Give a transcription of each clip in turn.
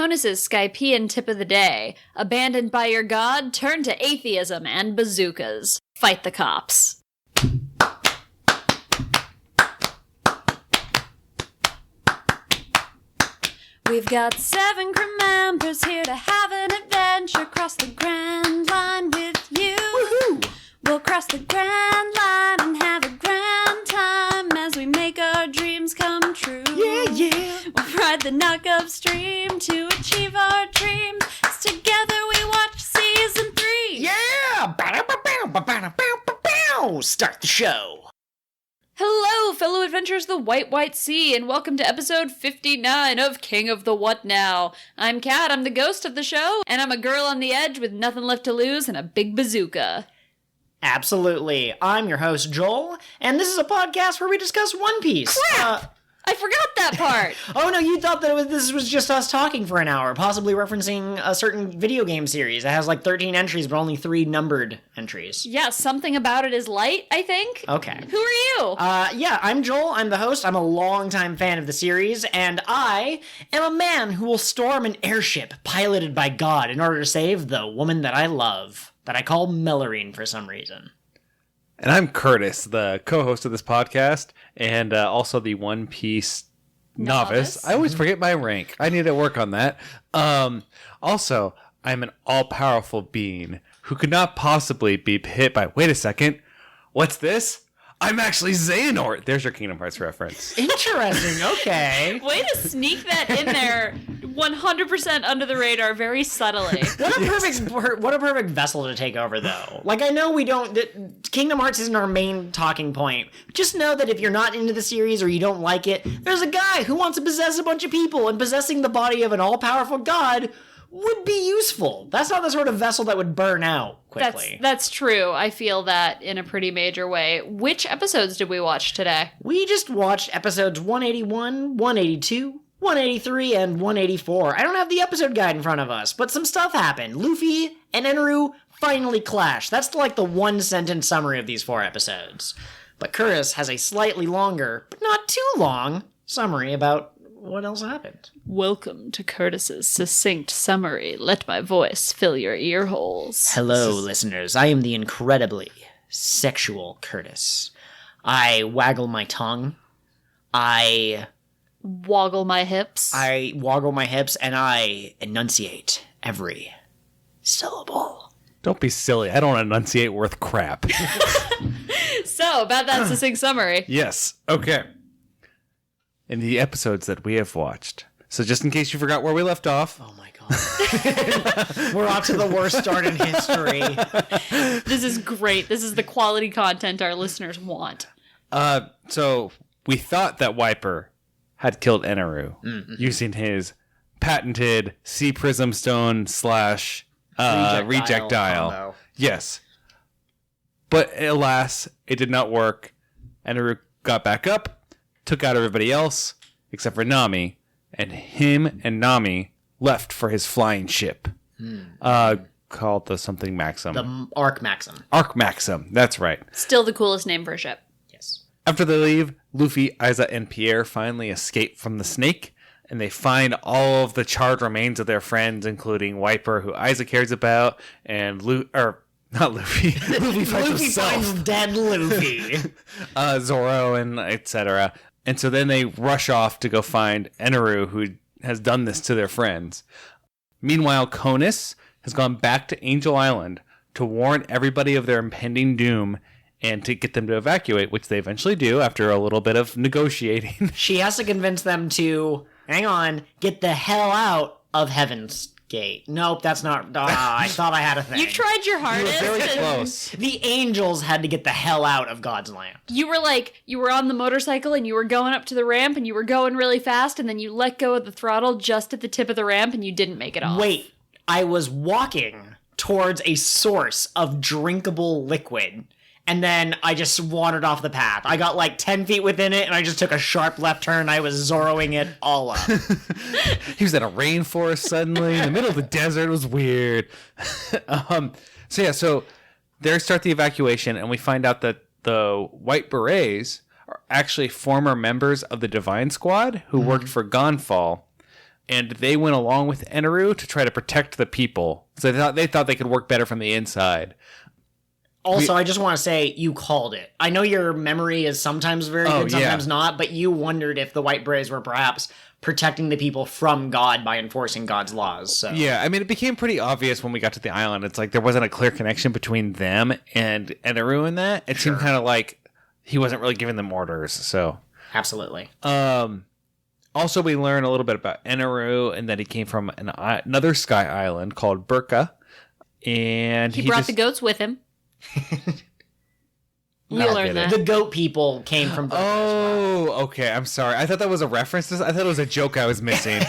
Conis' Skypean tip of the day. Abandoned by your god, turn to atheism and bazookas. Fight the cops. We've got 7 crew members here to have an adventure. Cross the Grand Line with you. Woohoo! We'll cross the Grand Line and have a grand time as we make our dreams come true. Yeah, yeah. We'll ride the knock-up stream to achieve our dreams. As together we watch season 3. Yeah! Ba-da-ba-bow, start the show. Hello, fellow adventurers of the White Sea, and welcome to episode 59 of King of the What Now. I'm Kat, I'm the ghost of the show, and I'm a girl on the edge with nothing left to lose and a big bazooka. Absolutely. I'm your host, Joel, and this is a podcast where we discuss One Piece. Crap! I forgot that part! Oh no, you thought that this was just us talking for an hour, possibly referencing a certain video game series that has like 13 entries, but only 3 numbered entries. Yeah, something about it is light, I think. Okay. Who are you? Yeah, I'm Joel, I'm the host, I'm a longtime fan of the series, and I am a man who will storm an airship piloted by God in order to save the woman that I love, that I call Melorine for some reason. And I'm Curtis, the co-host of this podcast, and also the One Piece novice. I always forget my rank. I need to work on that. Also, I'm an all-powerful being who could not possibly be hit by... Wait a second. What's this? I'm actually Xehanort. There's your Kingdom Hearts reference. Interesting, okay. Way to sneak that in there 100% under the radar very subtly. What a perfect vessel to take over, though. Like, I know we don't... Kingdom Hearts isn't our main talking point. Just know that if you're not into the series or you don't like it, there's a guy who wants to possess a bunch of people, and possessing the body of an all-powerful god would be useful. That's not the sort of vessel that would burn out quickly. That's true. I feel that in a pretty major way. Which episodes did we watch today? We just watched episodes 181, 182, 183, and 184. I don't have the episode guide in front of us, but some stuff happened. Luffy and Eneru finally clash. That's like the one-sentence summary of these 4 episodes. But Curtis has a slightly longer, but not too long, summary about what else happened. Welcome to Curtis's succinct summary. Let my voice fill your ear holes. Hello, listeners. I am the incredibly sexual Curtis. I waggle my tongue. I woggle my hips. And I enunciate every syllable. Don't be silly. I don't enunciate worth crap. So, about that succinct summary. Yes. Okay. In the episodes that we have watched. So just in case you forgot where we left off. Oh my god. We're off to the worst start in history. This is great. This is the quality content our listeners want. So we thought that Wiper had killed Eneru using his patented Sea Prism Stone / rejectile. Yes. But alas, it did not work. Eneru got back up, took out everybody else, except for Nami, and him and Nami left for his flying ship, called the something Maxim. The Arc Maxim. Arc Maxim, that's right. Still the coolest name for a ship. Yes. After they leave, Luffy, Aisa, and Pierre finally escape from the snake, and they find all of the charred remains of their friends, including Wiper, who Aisa cares about, and not Luffy. Luffy finds dead Luffy. Zoro, and etc. And so then they rush off to go find Eneru, who has done this to their friends. Meanwhile, Conis has gone back to Angel Island to warn everybody of their impending doom and to get them to evacuate, which they eventually do after a little bit of negotiating. She has to convince them to, get the hell out of Heaven's Gate. Nope, that's not... I thought I had a thing. You tried your hardest. You were very close. The angels had to get the hell out of God's land. You were on the motorcycle and you were going up to the ramp and you were going really fast and then you let go of the throttle just at the tip of the ramp and you didn't make it off. Wait, I was walking towards a source of drinkable liquid. And then I just wandered off the path. I got like 10 feet within it, and I just took a sharp left turn. I was Zoroing it all up. He was in a rainforest suddenly, in the middle of the desert. It was weird. So they start the evacuation, and we find out that the White Berets are actually former members of the Divine Squad who worked for Gonfall. and they went along with Eneru to try to protect the people. So they thought they could work better from the inside. Also, I just want to say, you called it. I know your memory is sometimes very good, sometimes not, but you wondered if the White Berets were perhaps protecting the people from God by enforcing God's laws. So. Yeah, I mean, it became pretty obvious when we got to the island. It's like there wasn't a clear connection between them and Eneru in that. It seemed kind of like he wasn't really giving them orders, so... Absolutely. Also, we learn a little bit about Eneru and that he came from another sky island called Burka. And he brought the goats with him. You learned that. The goat people came from Burka as well. Okay. I'm sorry. I thought that was a reference to this. I thought it was a joke I was missing.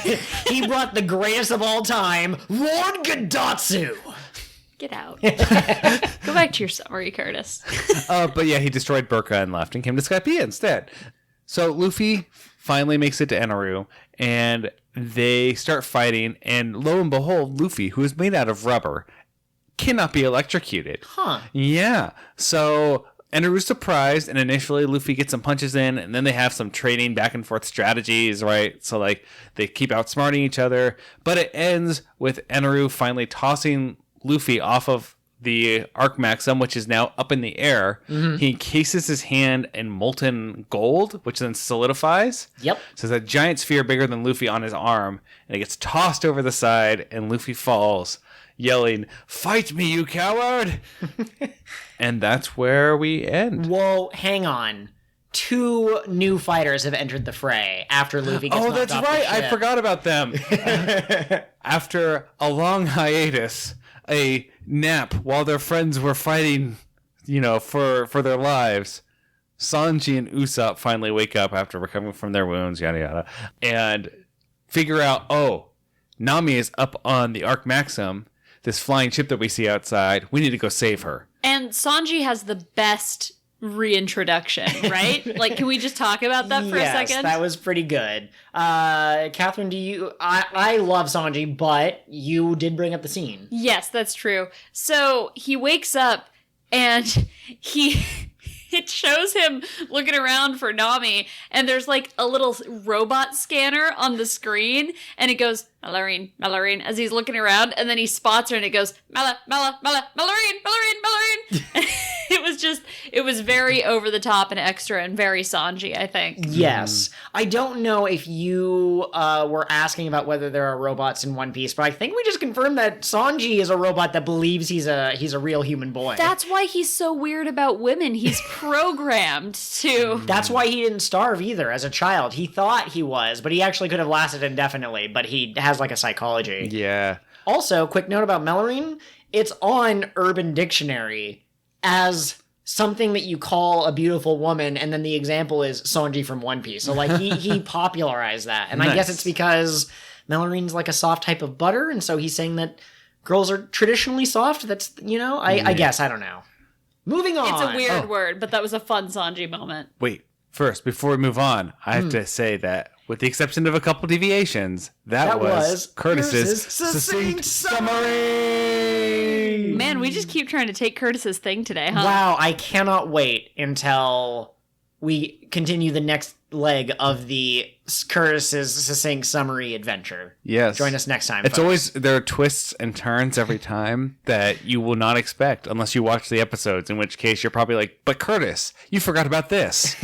He brought the greatest of all time, Lord Gadatsu. Get out. Go back to your summary, Curtis. But yeah, he destroyed Burka and left and came to Skypiea instead. So Luffy finally makes it to Eneru, and they start fighting, and lo and behold, Luffy, who is made out of rubber, cannot be electrocuted. Huh. Yeah. So Eneru's surprised, and initially Luffy gets some punches in, and then they have some trading back and forth strategies, right? So like they keep outsmarting each other, but it ends with Eneru finally tossing Luffy off of the Arc Maxim, which is now up in the air. Mm-hmm. He encases his hand in molten gold, which then solidifies. Yep. So there's a giant sphere bigger than Luffy on his arm, and it gets tossed over the side, and Luffy falls, yelling, "Fight me, you coward!" And that's where we end. Whoa, hang on. 2 new fighters have entered the fray after Luffy gets knocked off the ship. I forgot about them. After a long hiatus, a nap while their friends were fighting, for their lives, Sanji and Usopp finally wake up after recovering from their wounds, yada yada, and figure out, Nami is up on the Arc Maxim, this flying ship that we see outside. We need to go save her. And Sanji has the best reintroduction, right? Like, can we just talk about that for a second? Yes, that was pretty good. Catherine, I love Sanji, but you did bring up the scene. Yes, that's true. So he wakes up and it shows him looking around for Nami, and there's like a little robot scanner on the screen, and it goes, Mallory, Mallory, as he's looking around, and then he spots her, and it goes, Mallory, Mallory, Mallory. It was very over the top and extra and very Sanji, I think. Yes. I don't know if you were asking about whether there are robots in One Piece, but I think we just confirmed that Sanji is a robot that believes he's a real human boy. That's why he's so weird about women. He's programmed to... That's why he didn't starve either as a child. He thought he was, but he actually could have lasted indefinitely, but he has like a psychology. Yeah. Also, quick note about Melorine, it's on Urban Dictionary as something that you call a beautiful woman, and then the example is Sanji from One Piece. So like he popularized that. And nice. I guess it's because Melorine's like a soft type of butter, and so he's saying that girls are traditionally soft. That's, I guess, I don't know. Moving on. It's a weird word, but that was a fun Sanji moment. Wait, first, before we move on, I have to say that with the exception of a couple deviations, that was Curtis's succinct summary. Man, we just keep trying to take Curtis's thing today, huh? Wow, I cannot wait until we continue the next leg of the Curtis's succinct summary adventure. Yes. Join us next time, It's folks. always, there are twists and turns every time that you will not expect unless you watch the episodes, in which case you're probably like, but Curtis, you forgot about this.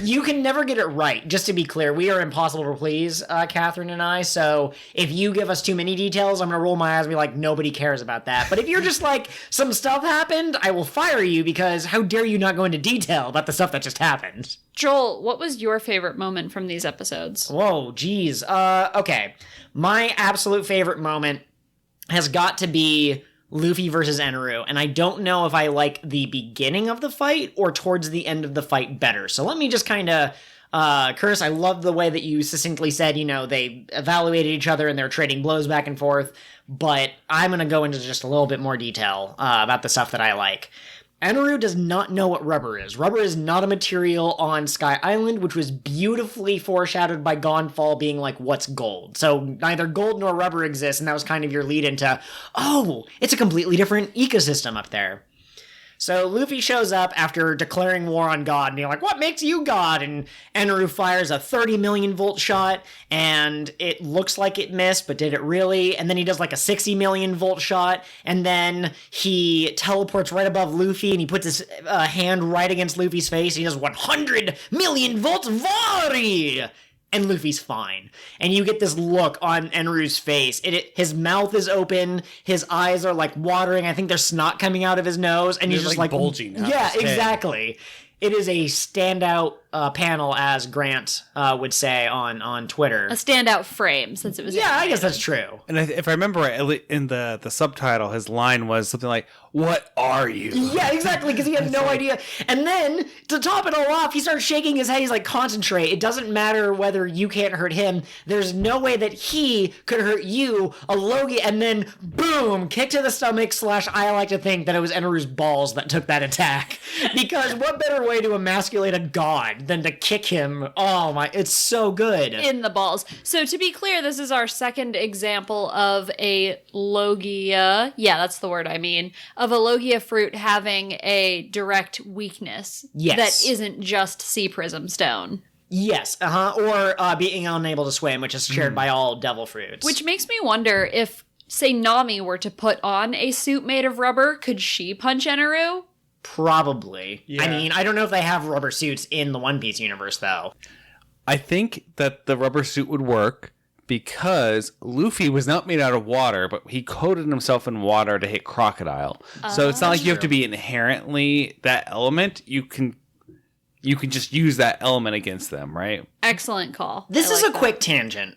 You can never get it right. Just to be clear, we are impossible to please, Catherine and I, so if you give us too many details, I'm going to roll my eyes and be like, nobody cares about that. But if you're just like, some stuff happened, I will fire you because how dare you not go into detail about the stuff that just happened. Joel, what was your favorite moment from these episodes? Whoa, geez. Okay. My absolute favorite moment has got to be Luffy versus Eneru, and I don't know if I like the beginning of the fight or towards the end of the fight better. So let me just kind of, Curtis, I love the way that you succinctly said, they evaluated each other and they're trading blows back and forth, but I'm going to go into just a little bit more detail about the stuff that I like. Eneru does not know what rubber is. Rubber is not a material on Sky Island, which was beautifully foreshadowed by Gonfall being like, what's gold? So neither gold nor rubber exists, and that was kind of your lead into, it's a completely different ecosystem up there. So Luffy shows up after declaring war on God and being like, what makes you God? And Eneru fires a 30 million volt shot and it looks like it missed, but did it really? And then he does like a 60 million volt shot and then he teleports right above Luffy and he puts his hand right against Luffy's face. He does 100 million volts Vari! And Luffy's fine. And you get this look on Eneru's face. His mouth is open. His eyes are like watering. I think there's snot coming out of his nose. And he's just like bulging out yeah, his head. exactly. It is a standout panel, as Grant would say on Twitter. A standout frame, since it was... Yeah, I guess that's true. And if I remember right, in the subtitle, his line was something like, "What are you?" Yeah, exactly, because he had no idea. And then, to top it all off, he starts shaking his head. He's like, concentrate. It doesn't matter whether you can't hurt him. There's no way that he could hurt you, a Logia. And then, boom, kick to the stomach / I like to think that it was Eneru's balls that took that attack. Because what better way to emasculate a god than to kick him? Oh my, it's so good. In the balls. So to be clear, this is our second example of a Logia. Yeah, that's the word I mean. Of a Logia fruit having a direct weakness. Yes. That isn't just sea prism stone. Yes, or being unable to swim, which is shared by all devil fruits. Which makes me wonder if, say, Nami were to put on a suit made of rubber, could she punch Eneru? Probably. Yeah. I mean, I don't know if they have rubber suits in the One Piece universe, though. I think that the rubber suit would work because Luffy was not made out of water, but he coated himself in water to hit Crocodile. So it's not like you have to be inherently that element. You can just use that element against them, right? Excellent call. This I is like a that. quick tangent.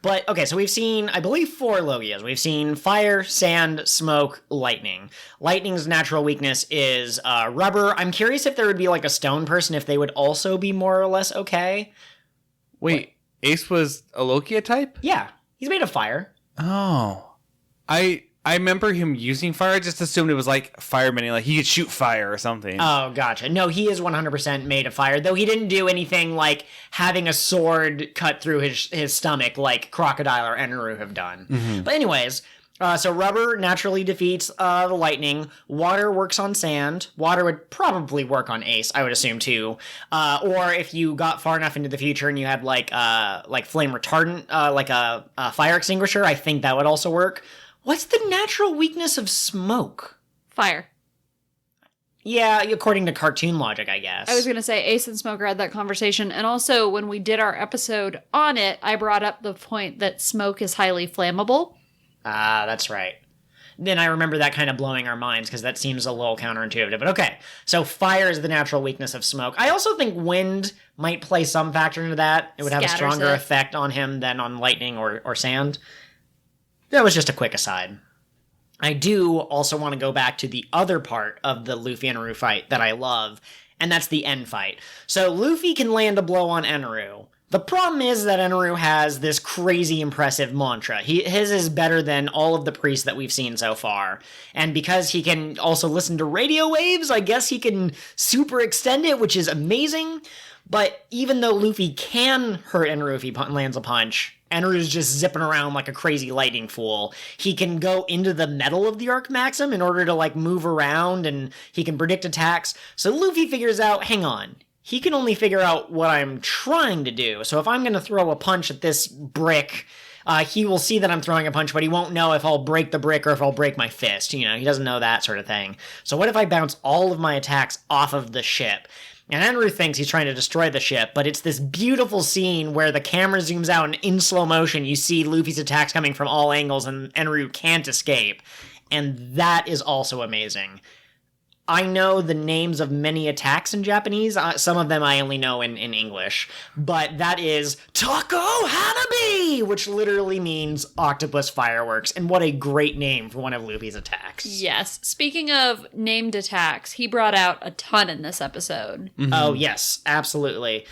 But, okay, so we've seen, I believe, 4 Logias. We've seen fire, sand, smoke, lightning. Lightning's natural weakness is rubber. I'm curious if there would be, like, a stone person, if they would also be more or less okay. Wait, Ace was a Logia type? Yeah, he's made of fire. Oh. I remember him using fire. I just assumed it was like fireman, like he could shoot fire or something. Oh, gotcha. No, he is 100% made of fire, though he didn't do anything like having a sword cut through his stomach like Crocodile or Eneru have done. Mm-hmm. But anyways, so rubber naturally defeats the lightning. Water works on sand. Water would probably work on Ace, I would assume, too. Or if you got far enough into the future and you had like flame retardant, like a fire extinguisher, I think that would also work. What's the natural weakness of smoke? Fire. Yeah, according to cartoon logic, I guess. I was going to say Ace and Smoker had that conversation. And also, when we did our episode on it, I brought up the point that smoke is highly flammable. Ah, that's right. Then I remember that kind of blowing our minds because that seems a little counterintuitive. But okay, so fire is the natural weakness of smoke. I also think wind might play some factor into that. It would have a Scatters stronger it. effect on him than on lightning or sand. That was just a quick aside. I do also want to go back to the other part of the Luffy and Eneru fight that I love, and that's the end fight. So Luffy can land a blow on Eneru. The problem is that Eneru has this crazy impressive mantra. His is better than all of the priests that we've seen so far. And because he can also listen to radio waves, I guess he can super extend it, which is amazing. But even though Luffy can hurt Eneru if he lands a punch, Eneru's just zipping around like a crazy lightning fool. He can go into the metal of the Arc Maxim in order to like move around, and he can predict attacks. So Luffy figures out, hang on, he can only figure out what I'm trying to do. So if I'm going to throw a punch at this brick, he will see that I'm throwing a punch, but he won't know if I'll break the brick or if I'll break my fist. You know, he doesn't know that sort of thing. So what if I bounce all of my attacks off of the ship? And Eneru thinks he's trying to destroy the ship, but it's this beautiful scene where the camera zooms out and in slow motion you see Luffy's attacks coming from all angles and Eneru can't escape. And that is also amazing. I know the names of many attacks in Japanese. Some of them I only know in English. But that is TAAAAAKO HAAAANABI, which literally means octopus fireworks. And what a great name for one of Luffy's attacks. Yes. Speaking of named attacks, he brought out a ton in this episode. Mm-hmm. Oh, yes, absolutely.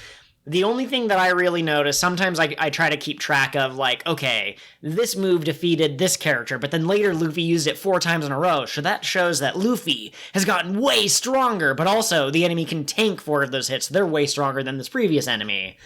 The only thing that I really notice, sometimes I try to keep track of, like, okay, this move defeated this character, but then later Luffy used it 4 times in a row, so that shows that Luffy has gotten way stronger, but also the enemy can tank 4 of those hits, so they're way stronger than this previous enemy.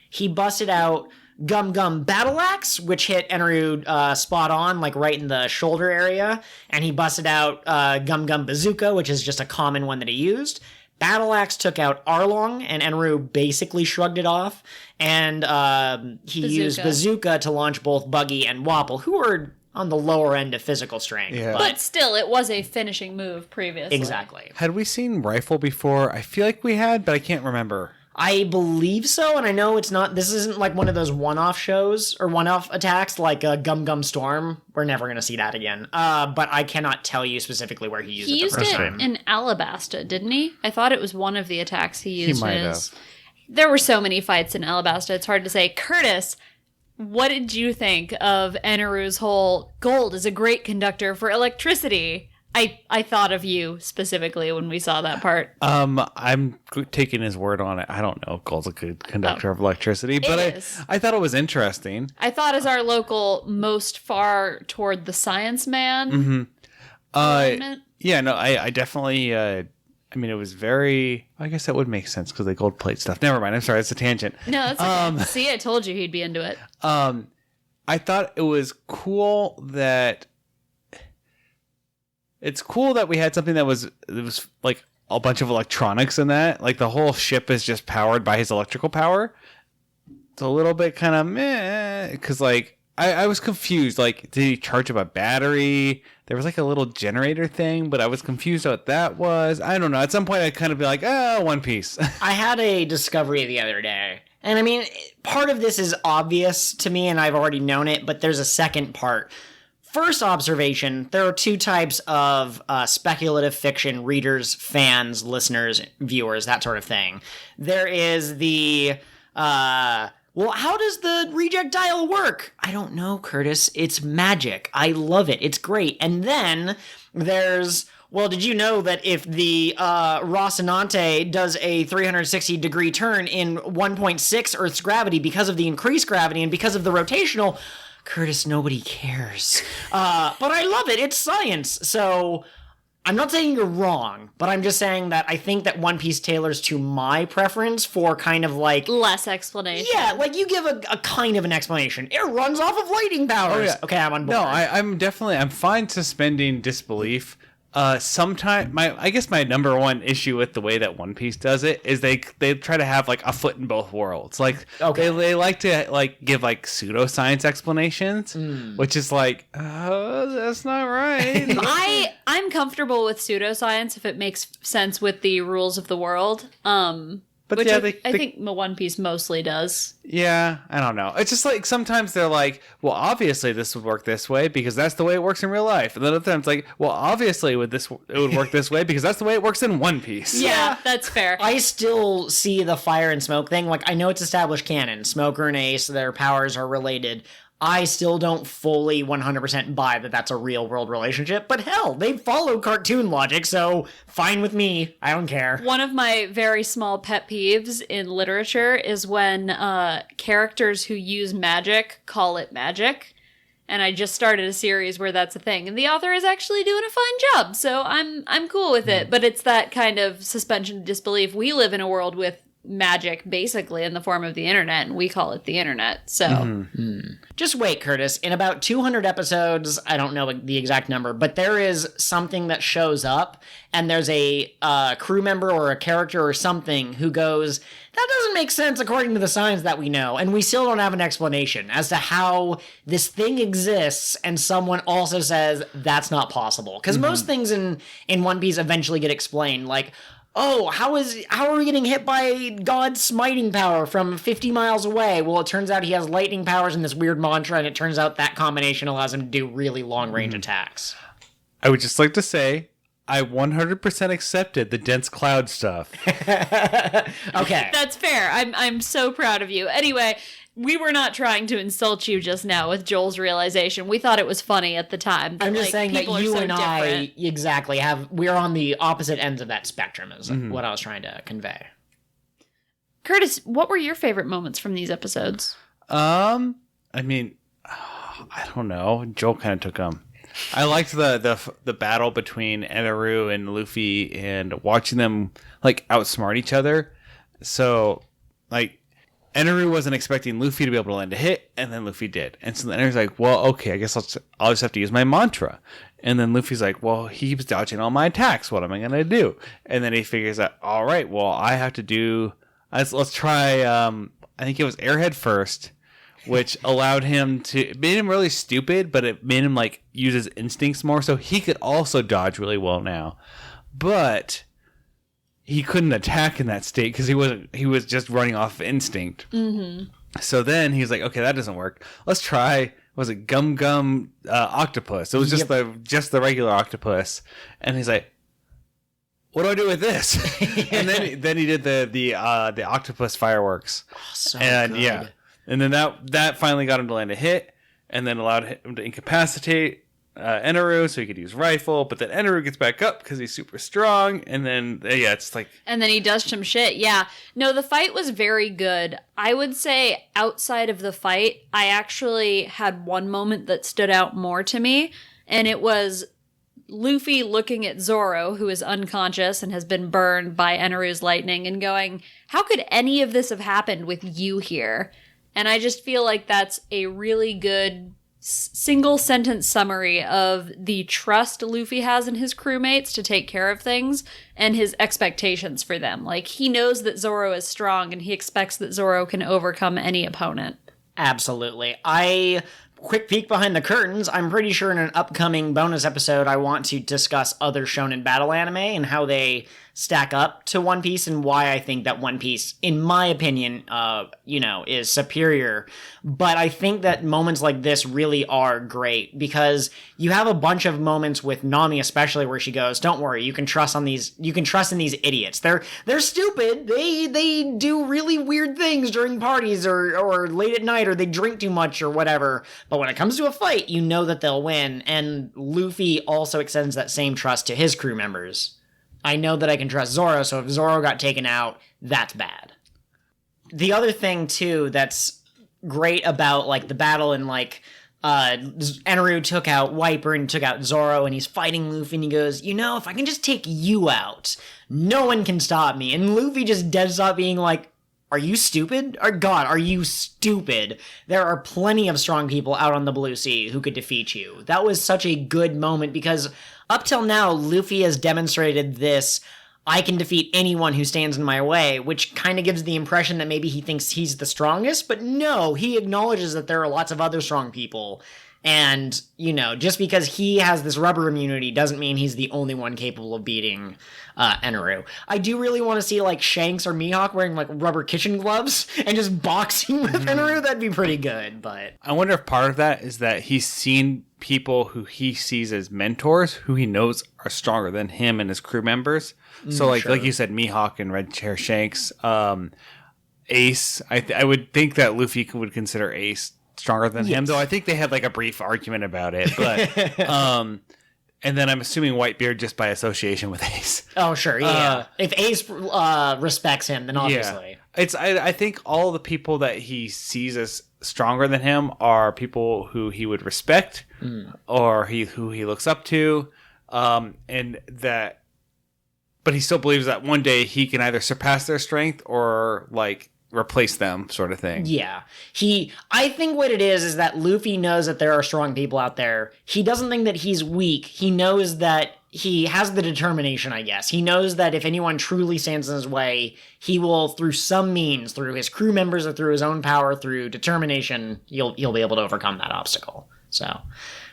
He busted out Gum Gum Battle Axe, which hit Eneru spot on, like right in the shoulder area, and he busted out Gum Gum Bazooka, which is just a common one that he used. Battle Axe took out Arlong, and Eneru basically shrugged it off, and he used Bazooka to launch both Buggy and Wapple, who were on the lower end of physical strength. Yeah. But still, it was a finishing move previously. Exactly. Had we seen Rifle before? I feel like we had, but I can't remember. I believe so, and I know this isn't like one of those one-off shows or one-off attacks like Gum Gum Storm. We're never going to see that again. But I cannot tell you specifically where he used it the first time. He used it in Alabasta, didn't he? I thought it was one of the attacks he used. He might have. There were so many fights in Alabasta, it's hard to say. Curtis, what did you think of Eneru's whole gold is a great conductor for electricity? I thought of you specifically when we saw that part. I'm taking his word on it. I don't know if gold's a good conductor of electricity, but I thought it was interesting. I thought as our local most far toward the science man. Yeah, no, I definitely. I mean, it was very. I guess that would make sense because they gold plate stuff. Never mind. I'm sorry. It's a tangent. No, that's okay. See, I told you he'd be into it. I thought it was cool that. It's cool that we had something that was like a bunch of electronics in that. Like the whole ship is just powered by his electrical power. It's a little bit kind of meh because like I was confused. Like, did he charge up a battery? There was like a little generator thing, but I was confused what that was. I don't know. At some point, I'd kind of be like, One Piece. I had a discovery the other day. And I mean, part of this is obvious to me, and I've already known it, but there's a second part. First observation, there are two types of speculative fiction readers, fans, listeners, viewers, that sort of thing. There is the, well, how does the reject dial work? I don't know, Curtis. It's magic. I love it. It's great. And then there's, well, did you know that if the Rocinante does a 360-degree turn in 1.6 Earth's gravity because of the increased gravity and because of the rotational... Curtis, nobody cares. But I love it. It's science. So I'm not saying you're wrong, but I'm just saying that I think that One Piece tailors to my preference for kind of like... less explanation. Yeah, like you give a kind of an explanation. It runs off of lightning powers. Oh, yeah. Okay, I'm on board. No, I'm fine suspending disbelief. I guess my number one issue with the way that One Piece does it is they try to have like a foot in both worlds. Like they like to like give like pseudoscience explanations, which is like, that's not right. I'm comfortable with pseudoscience if it makes sense with the rules of the world. But which yeah, I think One Piece mostly does. Yeah, I don't know. It's just like sometimes they're like, well, obviously this would work this way because that's the way it works in real life. And then other times like, well, obviously it would work this way because that's the way it works in One Piece. Yeah, that's fair. I still see the fire and smoke thing. Like, I know it's established canon. Smoker and Ace, their powers are related. I still don't fully 100% buy that that's a real world relationship, but hell, they follow cartoon logic, so fine with me. I don't care. One of my very small pet peeves in literature is when characters who use magic call it magic. And I just started a series where that's a thing, and the author is actually doing a fine job, so I'm cool with it. But it's that kind of suspension of disbelief. We live in a world with magic basically in the form of the internet, and we call it the internet. So just wait, Curtis. In about 200 episodes, I don't know the exact number, but there is something that shows up, and there's a crew member or a character or something who goes, that doesn't make sense according to the science that we know, and we still don't have an explanation as to how this thing exists, and someone also says that's not possible. Because most things in One Piece eventually get explained, like, oh, how are we getting hit by God's smiting power from 50 miles away? Well, it turns out he has lightning powers and this weird mantra, and it turns out that combination allows him to do really long-range attacks. I would just like to say, I 100% accepted the dense cloud stuff. Okay. That's fair. I'm so proud of you. Anyway, we were not trying to insult you just now with Joel's realization. We thought it was funny at the time. I'm just saying that you and I exactly we're on the opposite ends of that spectrum is what I was trying to convey. Curtis, what were your favorite moments from these episodes? I mean, I don't know. Joel kind of took them. I liked the battle between Eneru and Luffy and watching them like outsmart each other. So like Eneru wasn't expecting Luffy to be able to land a hit, and then Luffy did. And so then Eneru's like, well, okay, I guess I'll just have to use my mantra. And then Luffy's like, well, he keeps dodging all my attacks. What am I going to do? And then he figures out, all right, well, I have to do... Let's try, I think it was Airhead first, which allowed him to... It made him really stupid, but it made him, like, use his instincts more, so he could also dodge really well now. But... he couldn't attack in that state because he was just running off instinct. Mm-hmm. So then he's like, okay, that doesn't work. Let's try, was it Gum Gum Octopus? It was just the regular octopus. And he's like, what do I do with this? And then he did the octopus fireworks. Oh, so good. Yeah. And then that finally got him to land a hit and then allowed him to incapacitate Eneru, so he could use rifle, but then Eneru gets back up because he's super strong, and then it's like, and then he does some shit. Yeah, no, the fight was very good. I would say outside of the fight, I actually had one moment that stood out more to me, and it was Luffy looking at Zoro, who is unconscious and has been burned by Eneru's lightning, and going, "How could any of this have happened with you here?" And I just feel like that's a really good single sentence summary of the trust Luffy has in his crewmates to take care of things and his expectations for them. Like, he knows that Zoro is strong and he expects that Zoro can overcome any opponent. Absolutely. Quick peek behind the curtains, I'm pretty sure in an upcoming bonus episode I want to discuss other shonen battle anime and how they stack up to One Piece and why I think that One Piece, in my opinion, is superior. But I think that moments like this really are great because you have a bunch of moments with Nami, especially where she goes, "Don't worry, you can trust in these idiots. They're stupid. They do really weird things during parties or late at night, or they drink too much or whatever. But when it comes to a fight, you know that they'll win." And Luffy also extends that same trust to his crew members. I know that I can trust Zoro, so if Zoro got taken out, that's bad. The other thing, too, that's great about, like, the battle and, like, Eneru took out Wiper and took out Zoro, and he's fighting Luffy, and he goes, if I can just take you out, no one can stop me. And Luffy just dead stop being like, are you stupid? Or God, are you stupid? There are plenty of strong people out on the Blue Sea who could defeat you. That was such a good moment because up till now, Luffy has demonstrated this, I can defeat anyone who stands in my way, which kind of gives the impression that maybe he thinks he's the strongest, but no, he acknowledges that there are lots of other strong people. And, just because he has this rubber immunity doesn't mean he's the only one capable of beating Eneru. I do really want to see, like, Shanks or Mihawk wearing, like, rubber kitchen gloves and just boxing with Eneru. That'd be pretty good, but... I wonder if part of that is that he's seen people who he sees as mentors, who he knows are stronger than him and his crew members. So, like you said, Mihawk and Red Chair Shanks. Ace, I would think that Luffy would consider Ace stronger than him, though I think they had like a brief argument about it. But and then I'm assuming Whitebeard just by association with Ace. Oh sure, yeah. If Ace respects him, then obviously. I think all the people that he sees as stronger than him are people who he would respect or who he looks up to, and that. But he still believes that one day he can either surpass their strength or like replace them, sort of thing. Yeah. I think what it is that Luffy knows that there are strong people out there. He doesn't think that he's weak. He knows that he has the determination, I guess. He knows that if anyone truly stands in his way, he will, through some means, through his crew members or through his own power, through determination, he'll be able to overcome that obstacle. So,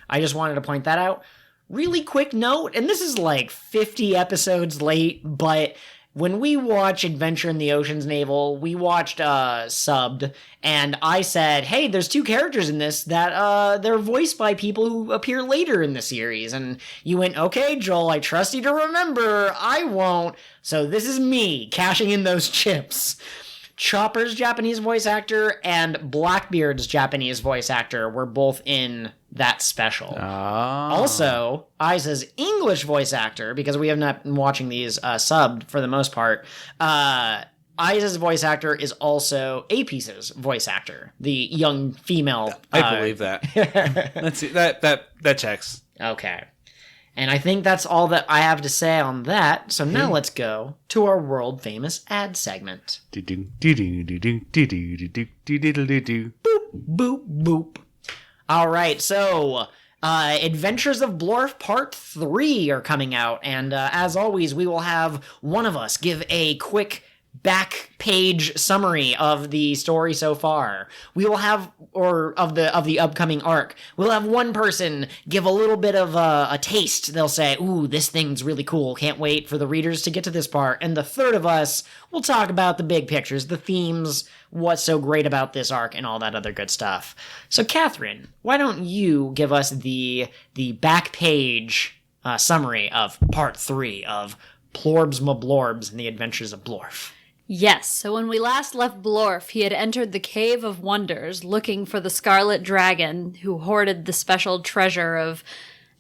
I just wanted to point that out. Really quick note, and this is like 50 episodes late, but when we watch Adventure in the Ocean's Naval, we watched subbed, and I said, hey, there's two characters in this that they're voiced by people who appear later in the series. And you went, okay, Joel, I trust you to remember. I won't. So this is me cashing in those chips. Chopper's Japanese voice actor and Blackbeard's Japanese voice actor were both in that special. Oh. Also, Aisa's English voice actor, because we have not been watching these subbed for the most part, Aisa's voice actor is also A-Piece's voice actor, the young female. I believe that. Let's see. That checks. Okay. And I think that's all that I have to say on that. So now let's go to our world famous ad segment. Boop, boop, boop. All right, so Adventures of Blorf Part 3 are coming out. And as always, we will have one of us give a quick back page summary of the story so far. We will have, or of the upcoming arc. We'll have one person give a little bit of a taste. They'll say, "Ooh, this thing's really cool. Can't wait for the readers to get to this part." And the third of us will talk about the big pictures, the themes, what's so great about this arc, and all that other good stuff. So, Catherine, why don't you give us the back page summary of Part 3 of Plorbs Mablorbs and the Adventures of Blorf? Yes, so when we last left Blorf, he had entered the Cave of Wonders looking for the Scarlet Dragon who hoarded the special treasure of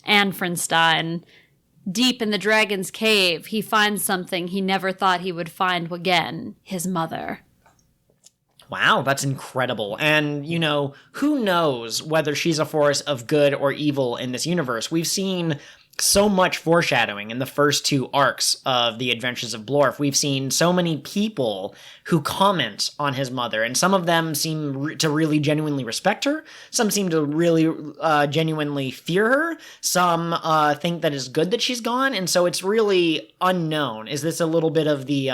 Anfrenstein. Deep in the dragon's cave, he finds something he never thought he would find again, his mother. Wow, that's incredible. And, who knows whether she's a force of good or evil in this universe. We've seen so much foreshadowing in the first 2 arcs of the Adventures of Blorf. We've seen so many people who comment on his mother, and some of them seem to really genuinely respect her. Some seem to really genuinely fear her. Some think that it's good that she's gone, and so it's really unknown. Is this a little bit of the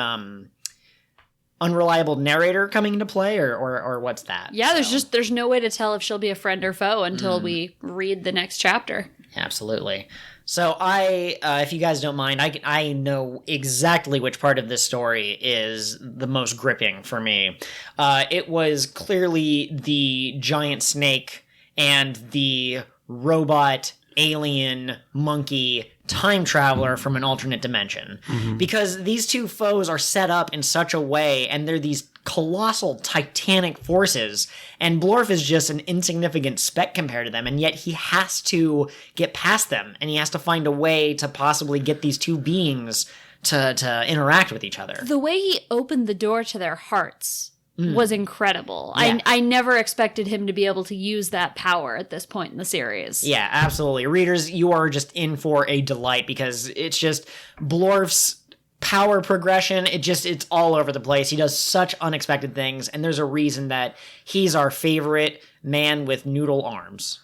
unreliable narrator coming into play, or what's that? Yeah, there's no way to tell if she'll be a friend or foe until we read the next chapter. Absolutely. So if you guys don't mind, I know exactly which part of this story is the most gripping for me. It was clearly the giant snake and the robot alien monkey time traveler from an alternate dimension. Mm-hmm. Because these two foes are set up in such a way, and they're these colossal titanic forces, and Blorf is just an insignificant speck compared to them, and yet he has to get past them, and he has to find a way to possibly get these two beings to interact with each other. The way he opened the door to their hearts was incredible. Yeah. I never expected him to be able to use that power at this point in the series. Yeah, absolutely. Readers, you are just in for a delight, because it's just Blorf's power progression. It's all over the place. He does such unexpected things, and there's a reason that he's our favorite man with noodle arms.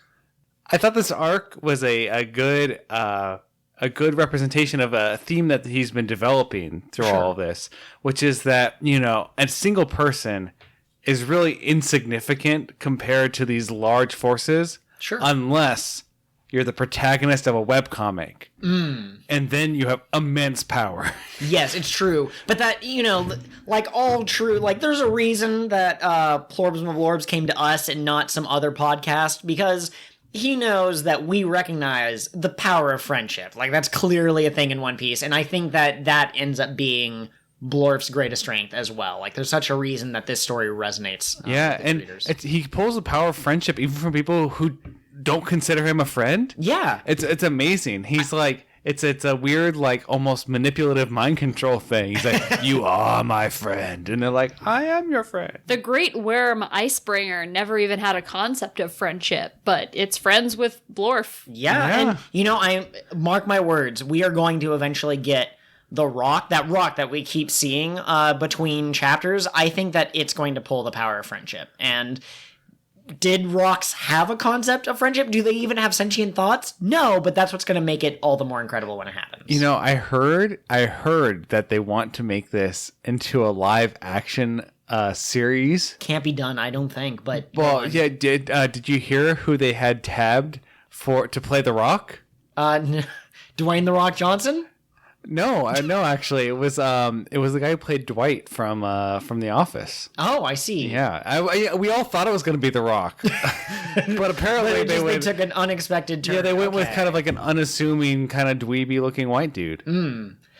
I thought this arc was a good representation of a theme that he's been developing through all of this, which is that, a single person is really insignificant compared to these large forces, unless you're the protagonist of a webcomic. And then you have immense power. Yes, it's true. But that, like all true, like there's a reason that Plorbs Mablorbs came to us and not some other podcast, because he knows that we recognize the power of friendship. Like, that's clearly a thing in One Piece, and I think that ends up being Blorf's greatest strength as well. Like, there's such a reason that this story resonates. And readers. He pulls the power of friendship even from people who don't consider him a friend. Yeah. It's amazing. He's like, it's a weird, like, almost manipulative mind control thing. He's like, "You are my friend." And they're like, "I am your friend." The Great Worm Icebringer never even had a concept of friendship, but it's friends with Blorf. Yeah. And, I mark my words, we are going to eventually get the rock that we keep seeing between chapters. I think that it's going to pull the power of friendship. And did rocks have a concept of friendship? Do they even have sentient thoughts? No, but that's what's going to make it all the more incredible when it happens. I heard that they want to make this into a live action series. Can't be done, I don't think. But yeah, did you hear who they had tabbed to play the Rock? Dwayne the Rock Johnson? No, actually, it was the guy who played Dwight from The Office. Oh, I see. Yeah, we all thought it was going to be The Rock, but apparently they took an unexpected turn. Yeah, they went with kind of like an unassuming, kind of dweeby looking white dude.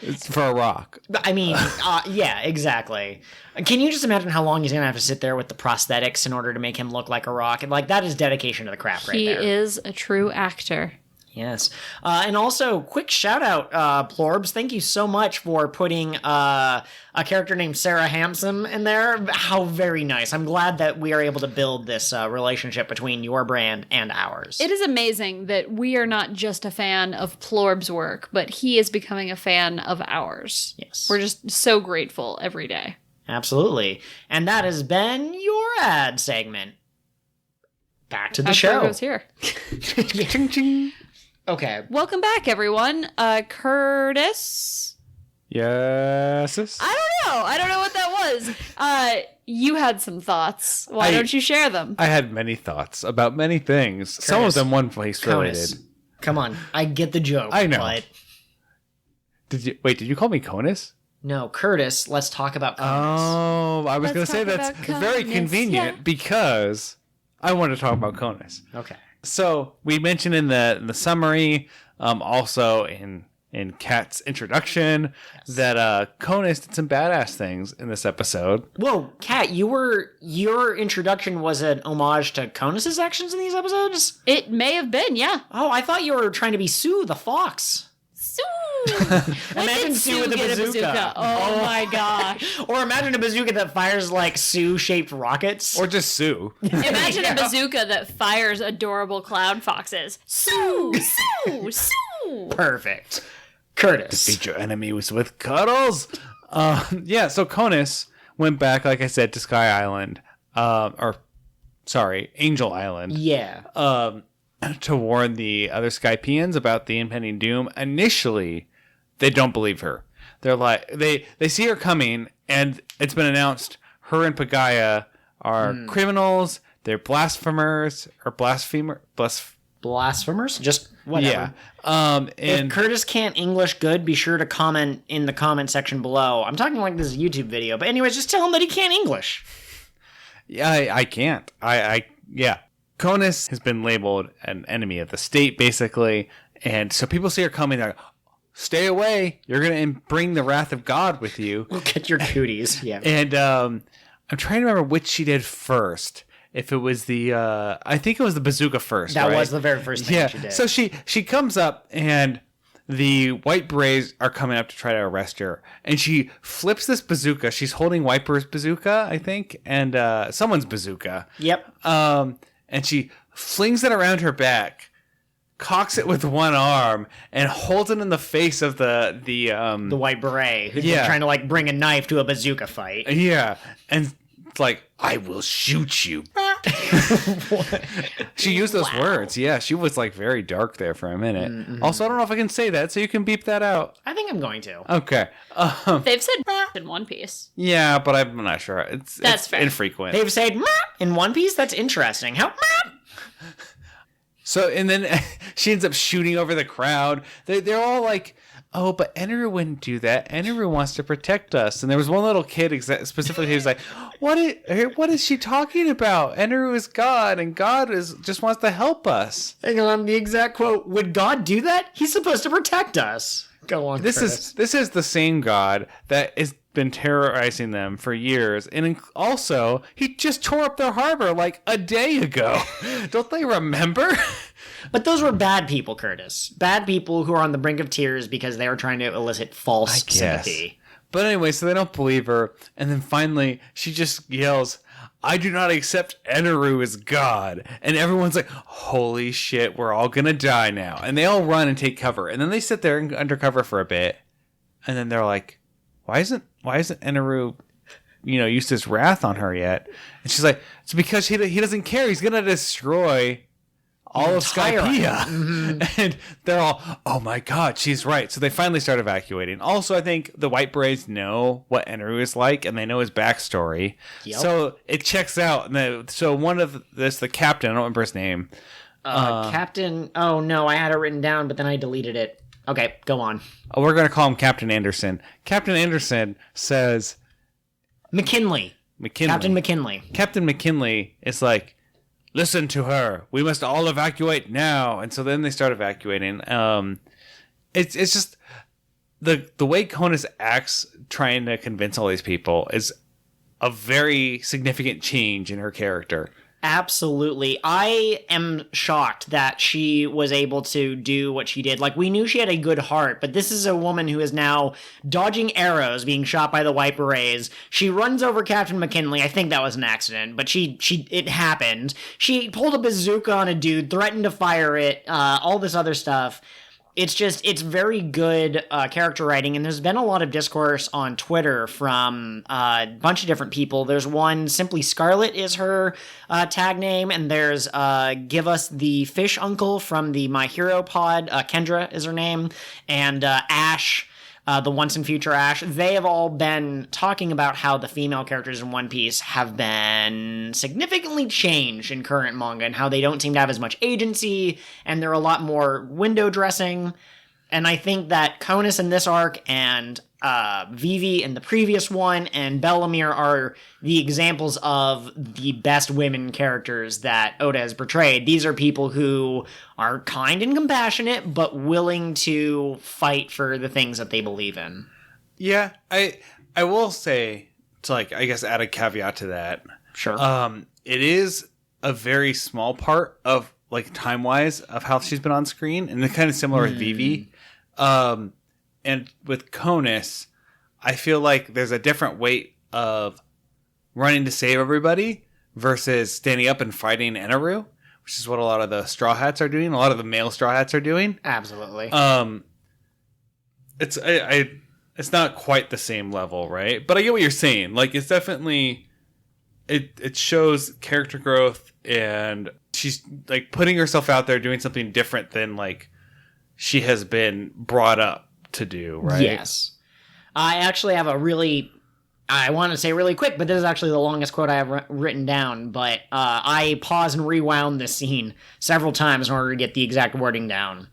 It's for a Rock. I mean, yeah, exactly. Can you just imagine how long he's going to have to sit there with the prosthetics in order to make him look like a Rock? And like, that is dedication to the craft right there. He is a true actor. Yes. And also, quick shout out, Plorbs. Thank you so much for putting a character named Sarah Hampson in there. How very nice. I'm glad that we are able to build this relationship between your brand and ours. It is amazing that we are not just a fan of Plorb's work, but he is becoming a fan of ours. Yes. We're just so grateful every day. Absolutely. And that has been your ad segment. Back to the How show. goes here. Ching, ching. Okay. Welcome back, everyone. Curtis? Yes. I don't know what that was. You had some thoughts. Why don't you share them? I had many thoughts about many things. Curtis. Some of them One Piece related. Conis. Come on. I get the joke. I know. But Did you call me Conis? no, Curtis, let's talk about Conis. Oh, I was Let's going to say talk that's about very Conis, convenient yeah. because I want to talk about Conis. Okay. So we mentioned in the summary, also in Kat's introduction, that Conis did some badass things in this episode. Whoa, Kat, your introduction was an homage to Conis's actions in these episodes? It may have been, yeah. Oh, I thought you were trying to be Sue the fox. Sue! Imagine Sue with a get bazooka. Oh my gosh. Or imagine a bazooka that fires like Sue-shaped rockets. Or just Sue. Imagine a bazooka that fires adorable cloud foxes. Sue! Sue! Sue! Perfect. Curtis. Beat your enemies with cuddles. Yeah, so Conis went back, like I said, to Sky Island. Angel Island. Yeah. To warn the other Skypians about the impending doom. Initially, they don't believe her. They're like, they see her coming, and it's been announced her and Pagaya are criminals. They're blasphemers or Blasphemers? Just whatever. Yeah. If Curtis can't English good, be sure to comment in the comment section below. I'm talking like this is a YouTube video, but anyways, just tell him that he can't English. Yeah, I can't. Yeah. Conis has been labeled an enemy of the state, basically. And so people see her coming, they're like, stay away. You're going to bring the wrath of God with you. Look at your cooties. Yeah. And I'm trying to remember which she did first. If it was I think it was the bazooka first. That right? was the very first thing she did. So she comes up and the White Berets are coming up to try to arrest her. And she flips this bazooka. She's holding Wiper's bazooka, I think, and someone's bazooka. Yep. And she flings it around her back, cocks it with one arm, and holds it in the face of the White Beret, who's been trying to like bring a knife to a bazooka fight. Yeah. And it's like, I will shoot you. She used those words. Yeah, she was like very dark there for a minute. Mm-hmm. Also, I don't know if I can say that, so you can beep that out. I think I'm going to. Okay. They've said in One Piece. Yeah, but I'm not sure. That's fair. Infrequent. They've said in One Piece? That's interesting. How? So, and then she ends up shooting over the crowd. They're all like, oh, but Eneru wouldn't do that. Eneru wants to protect us. And there was one little kid specifically who was like, what is she talking about? Eneru is God, and God just wants to help us. Hang on, the exact quote. Would God do that? He's supposed to protect us. Go on, Curtis. This is the same God that has been terrorizing them for years. And also, he just tore up their harbor like a day ago. Don't they remember? But those were bad people, Curtis. Bad people who are on the brink of tears because they are trying to elicit false sympathy. But anyway, so they don't believe her. And then finally, she just yells, I do not accept Eneru as God. And everyone's like, holy shit, we're all going to die now. And they all run and take cover. And then they sit there under cover for a bit. And then they're like, why isn't Eneru, used his wrath on her yet? And she's like, it's because he doesn't care. He's going to destroy all of Skypiea. Mm-hmm. And they're all, oh my God, she's right. So they finally start evacuating. Also, I think the White Berets know what Eneru is like, and they know his backstory. Yep. So it checks out. So one of the captain, I don't remember his name. Captain, oh no, I had it written down, but then I deleted it. Okay, go on. We're going to call him Captain Anderson. Captain Anderson says... McKinley. Captain McKinley. Captain McKinley is like, listen to her. We must all evacuate now. And so then they start evacuating. It's just the way Conis acts trying to convince all these people is a very significant change in her character. Absolutely. I am shocked that she was able to do what she did. Like, we knew she had a good heart, but this is a woman who is now dodging arrows, being shot by the white berets. She runs over Captain McKinley. I think that was an accident, but it happened. She pulled a bazooka on a dude, threatened to fire it, all this other stuff. It's very good character writing, and there's been a lot of discourse on Twitter from a bunch of different people. There's one, Simply Scarlet is her tag name, and there's Give Us the Fish Uncle from the My Hero pod, Kendra is her name, and Ash, the Once and Future Ash. They have all been talking about how the female characters in One Piece have been significantly changed in current manga and how they don't seem to have as much agency and they're a lot more window dressing. And I think that Conis in this arc and Vivi in the previous one and Bellamere are the examples of the best women characters that Oda has portrayed. These are people who are kind and compassionate, but willing to fight for the things that they believe in. Yeah, I will say, to I guess add a caveat to that. Sure. It is a very small part of, time-wise, of how she's been on screen, and it's kind of similar with Vivi. And with Conis, I feel like there's a different weight of running to save everybody versus standing up and fighting Eneru, which is what a lot of the Straw Hats are doing. A lot of the male Straw Hats are doing. Absolutely. It's not quite the same level, right? But I get what you're saying. It's definitely it shows character growth, and she's putting herself out there, doing something different than she has been brought up to do, right? Yes. I actually have I want to say really quick, but this is actually the longest quote I have written down, but I paused and rewound this scene several times in order to get the exact wording down.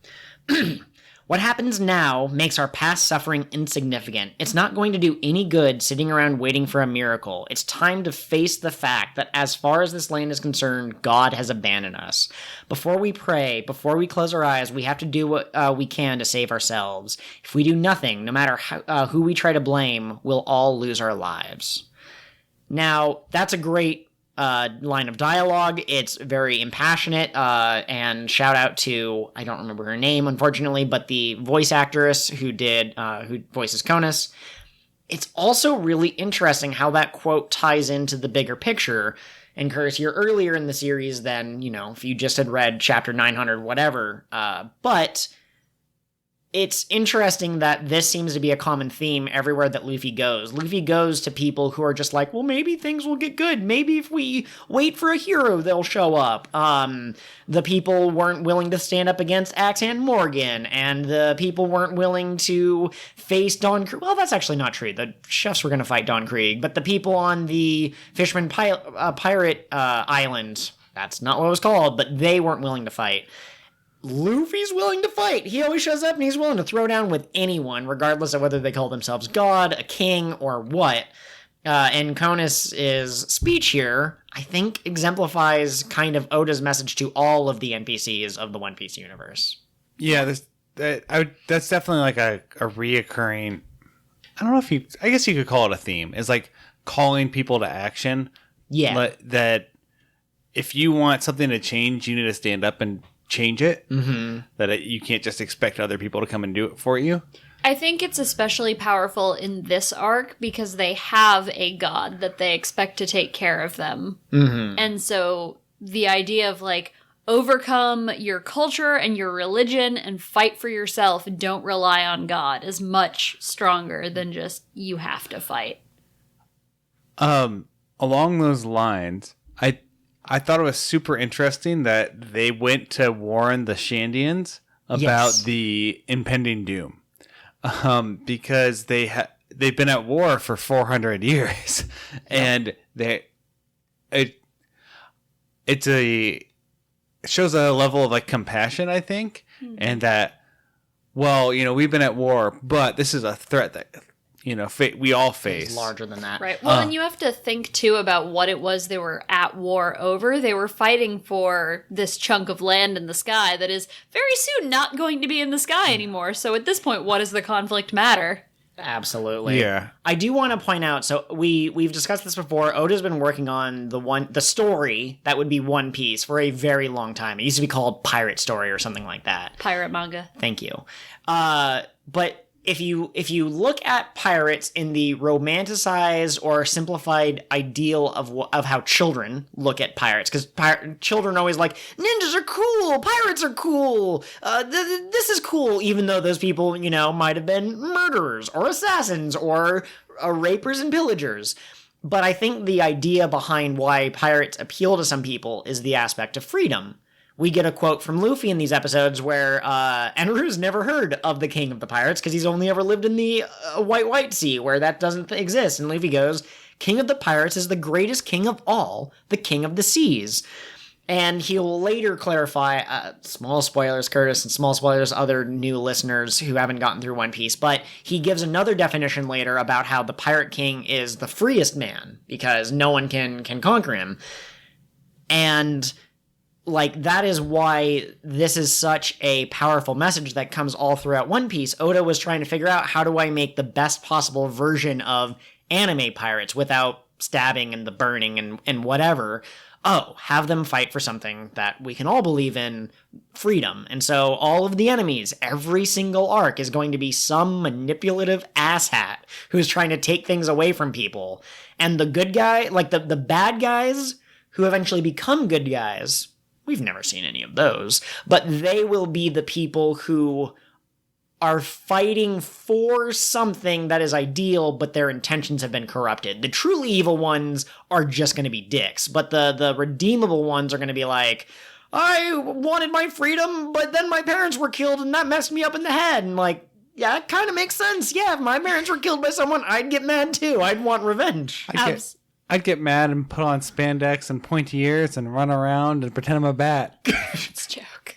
What happens now makes our past suffering insignificant. It's not going to do any good sitting around waiting for a miracle. It's time to face the fact that as far as this land is concerned, God has abandoned us. Before we pray, before we close our eyes, we have to do what we can to save ourselves. If we do nothing, no matter who we try to blame, we'll all lose our lives. Now, that's a great line of dialogue. It's very impassionate, and shout out to, I don't remember her name, unfortunately, but the voice actress who voices Conis. It's also really interesting how that quote ties into the bigger picture. And Curtis, you're earlier in the series than, if you just had read chapter 900, whatever, but it's interesting that this seems to be a common theme everywhere that Luffy goes. Luffy goes to people who are just like, well, maybe things will get good. Maybe if we wait for a hero, they'll show up. The people weren't willing to stand up against Axe-Hand Morgan, and the people weren't willing to face Don Krieg. Well, that's actually not true. The chefs were going to fight Don Krieg, but the people on the Fisherman Pirate Island, that's not what it was called, but they weren't willing to fight. Luffy's willing to fight. He always shows up and he's willing to throw down with anyone, regardless of whether they call themselves God, a king, or what. And Conis' speech here, I think, exemplifies kind of Oda's message to all of the NPCs of the One Piece universe. Yeah, that's definitely a reoccurring, I don't know I guess you could call it a theme. It's calling people to action. Yeah. That if you want something to change, you need to stand up and change it. Mm-hmm. That you can't just expect other people to come and do it for you. I think it's especially powerful in this arc because they have a god that they expect to take care of them. Mm-hmm. And so the idea of overcome your culture and your religion and fight for yourself, don't rely on God, is much stronger than just you have to fight. Along those lines, I thought it was super interesting that they went to warn the Shandians about the impending doom, because they've been at war for 400 years, and it shows a level of compassion, I think, and that we've been at war, but this is a threat that we all face. It's larger than that. Right. Well, and you have to think, too, about what it was they were at war over. They were fighting for this chunk of land in the sky that is very soon not going to be in the sky anymore. So at this point, what does the conflict matter? Absolutely. Yeah. I do want to point out, so we've discussed this before. Oda's been working on the story that would be One Piece for a very long time. It used to be called Pirate Story or something like that. Pirate manga. Thank you. But if you look at pirates in the romanticized or simplified ideal of how children look at pirates, because children are always like, ninjas are cool, pirates are cool, this is cool, even though those people, might have been murderers or assassins or rapers and pillagers. But I think the idea behind why pirates appeal to some people is the aspect of freedom. We get a quote from Luffy in these episodes where Eneru's never heard of the King of the Pirates because he's only ever lived in the White Sea, where that doesn't exist. And Luffy goes, King of the Pirates is the greatest king of all, the King of the Seas. And he'll later clarify, small spoilers, Curtis, and small spoilers, other new listeners who haven't gotten through One Piece, but he gives another definition later about how the Pirate King is the freest man, because no one can conquer him. And that is why this is such a powerful message that comes all throughout One Piece. Oda was trying to figure out, how do I make the best possible version of anime pirates without stabbing and the burning and whatever? Oh, have them fight for something that we can all believe in, freedom. And so all of the enemies, every single arc is going to be some manipulative asshat who's trying to take things away from people. And the good guy, the bad guys who eventually become good guys, we've never seen any of those, but they will be the people who are fighting for something that is ideal, but their intentions have been corrupted. The truly evil ones are just going to be dicks, but the redeemable ones are going to be like, I wanted my freedom, but then my parents were killed and that messed me up in the head. And yeah, it kind of makes sense. Yeah, if my parents were killed by someone, I'd get mad too. I'd want revenge. I'd get mad and put on spandex and pointy ears and run around and pretend I'm a bat. It's a joke.